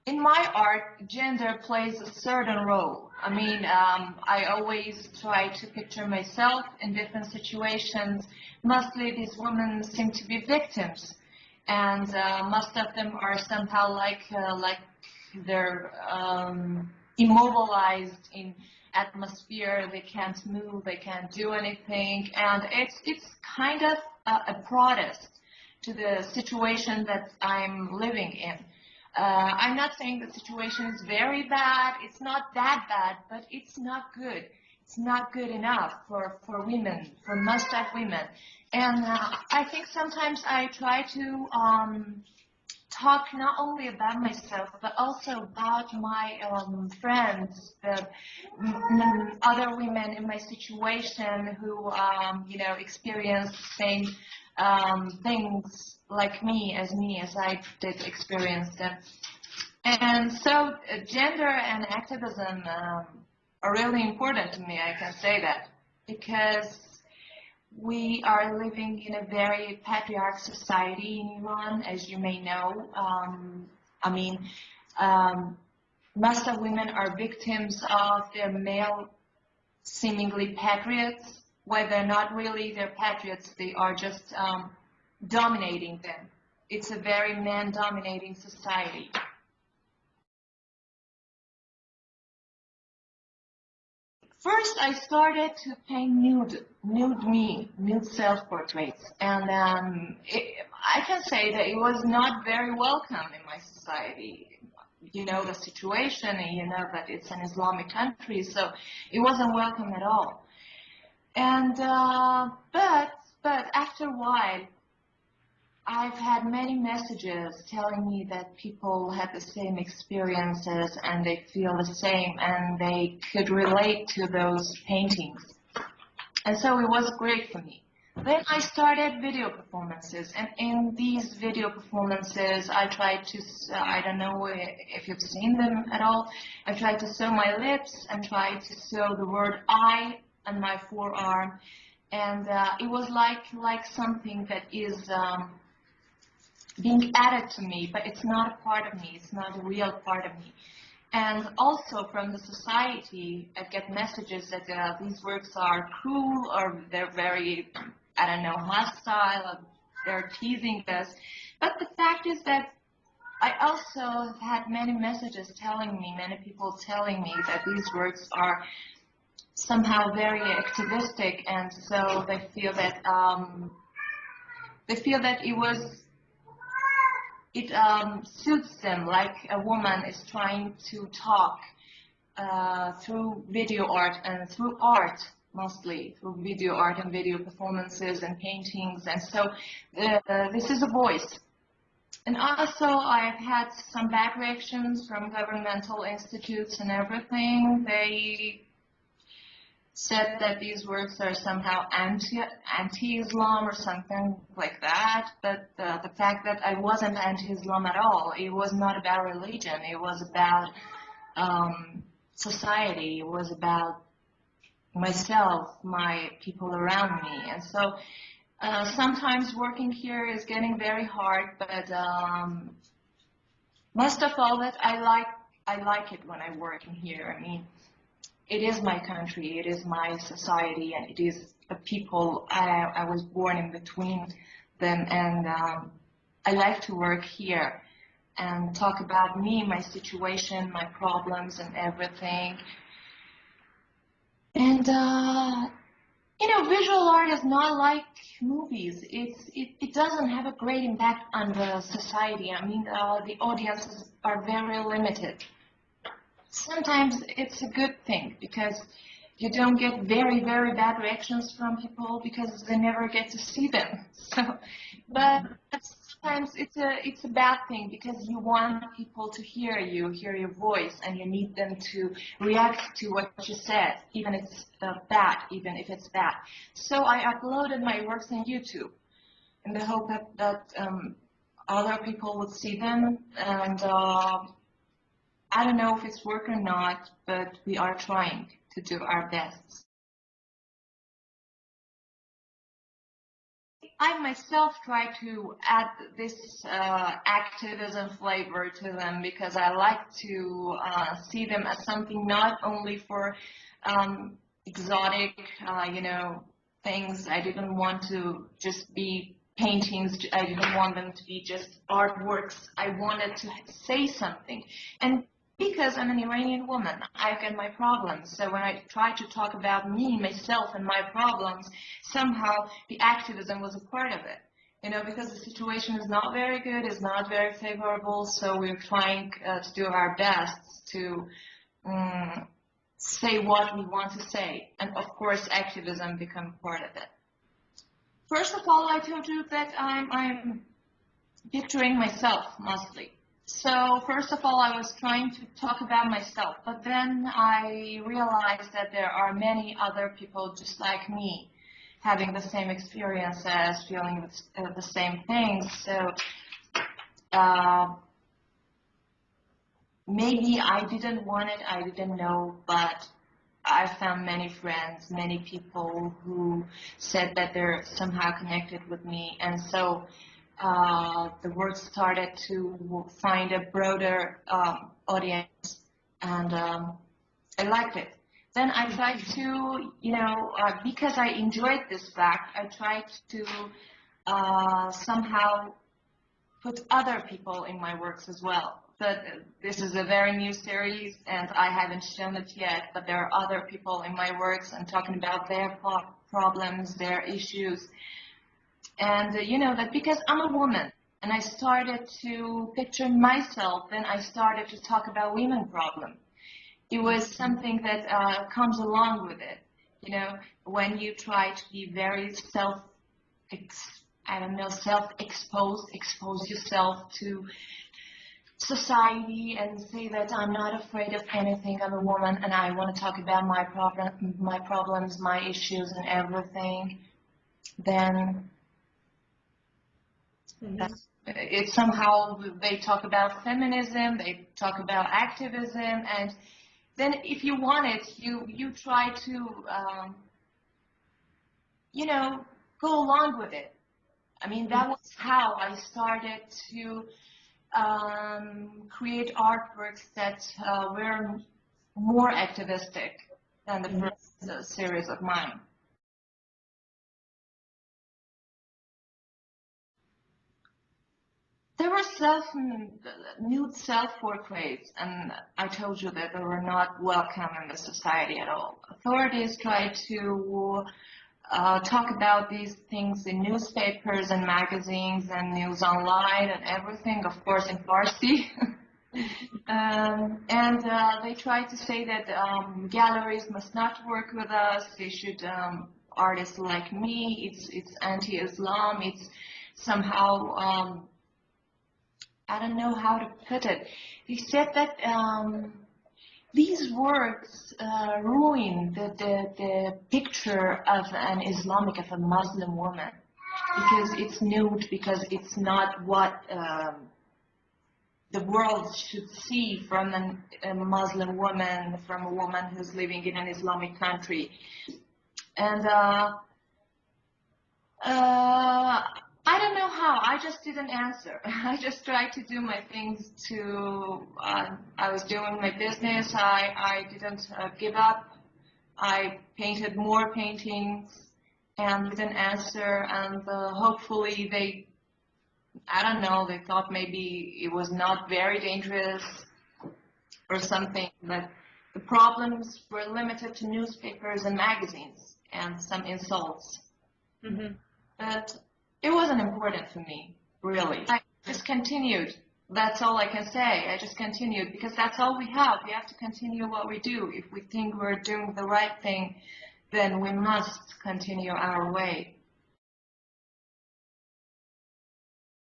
In my art, gender plays a certain role. I mean, I always try to picture myself in different situations. Mostly these women seem to be victims, and most of them are somehow like they're immobilized in atmosphere. They can't move, they can't do anything, and it's kind of a protest to the situation that I'm living in. I'm not saying the situation is very bad. It's not that bad, but it's not good. It's not good enough for women, for most of women. And I think sometimes I try to talk not only about myself, but also about my friends, other women in my situation who, you know, experience the same things like me as I did experience them. And so gender and activism are really important to me, I can say that, because we are living in a very patriarchal society in Iran, as you may know. I mean, most of women are victims of their male seemingly patriots, where they're not really their patriots, they are just dominating them. It's a very man-dominating society. First, I started to paint nude self-portraits, and I can say that it was not very welcome in my society. You know the situation, and you know that it's an Islamic country, so it wasn't welcome at all. And but after a while, I've had many messages telling me that people have the same experiences and they feel the same and they could relate to those paintings. And so it was great for me. Then I started video performances, and in these video performances I tried to, I don't know if you've seen them at all, I tried to sew my lips and tried to sew the word I on my forearm, and it was like something that is being added to me, but it's not a part of me, it's not a real part of me. And also from the society, I get messages that these works are cruel, or they're very, I don't know, hostile, or they're teasing us. But the fact is that I also have had many messages telling me, many people telling me that these works are somehow very activistic, and so they feel that it suits them, like a woman is trying to talk through video art and through art, mostly through video art and video performances and paintings, and so this is a voice. And also I've had some bad reactions from governmental institutes and everything. They said that these works are somehow anti-Islam or something like that, but the fact that I wasn't anti-Islam at all, it was not about religion, it was about society, it was about myself, my people around me. And so sometimes working here is getting very hard, but most of all that I like it when I work in here. I mean, it is my country, it is my society, and it is the people. I was born in between them, and I like to work here and talk about me, my situation, my problems, and everything. And you know, visual art is not like movies. It doesn't have a great impact on the society. I mean, the audiences are very limited. Sometimes it's a good thing because you don't get very, very bad reactions from people because they never get to see them. So, but sometimes it's a bad thing because you want people to hear you, hear your voice, and you need them to react to what you said, even if it's bad. So I uploaded my works on YouTube in the hope that other people would see them, and I don't know if it's work or not, but we are trying to do our best. I myself try to add this activism flavor to them because I like to see them as something not only for exotic, things. I didn't want to just be paintings. I didn't want them to be just artworks. I wanted to say something. And because I'm an Iranian woman, I've got my problems. So when I try to talk about me, myself, and my problems, somehow the activism was a part of it. Because the situation is not very good, it's not very favorable, so we're trying to do our best to say what we want to say. And of course, activism becomes part of it. First of all, I told you that I'm picturing myself mostly. So first of all, I was trying to talk about myself, but then I realized that there are many other people just like me, having the same experiences, feeling the same things. So maybe I didn't want it, I didn't know, but I found many friends, many people who said that they're somehow connected with me, and so the work started to find a broader audience, and I liked it. Then I tried to, because I enjoyed this fact, I tried to somehow put other people in my works as well. But this is a very new series, and I haven't shown it yet, but there are other people in my works and talking about their problems, their issues. And that because I'm a woman, and I started to picture myself, then I started to talk about women problem. It was something that comes along with it. When you try to be very expose yourself to society and say that I'm not afraid of anything, I'm a woman and I want to talk about my problems, my issues and everything, then it's somehow they talk about feminism, they talk about activism, and then if you want it, you try to, go along with it. I mean, that was how I started to create artworks that were more activistic than the first series of mine. There were nude self-portraits, and I told you that they were not welcome in the society at all. Authorities tried to talk about these things in newspapers and magazines and news online and everything, of course in Farsi. And they tried to say that galleries must not work with us, they should artists like me, it's anti-Islam, it's somehow, I don't know how to put it. They said that these works ruin the picture of an Islamic, of a Muslim woman, because it's nude, because it's not what the world should see from a Muslim woman, from a woman who's living in an Islamic country. And I don't know how. I just didn't answer. I just tried to do my things I was doing my business. I didn't give up. I painted more paintings and didn't answer. And hopefully I don't know, they thought maybe it was not very dangerous or something. But the problems were limited to newspapers and magazines and some insults. Mm-hmm. But it wasn't important for me, really. I just continued. That's all I can say. I just continued because that's all we have. We have to continue what we do. If we think we're doing the right thing, then we must continue our way.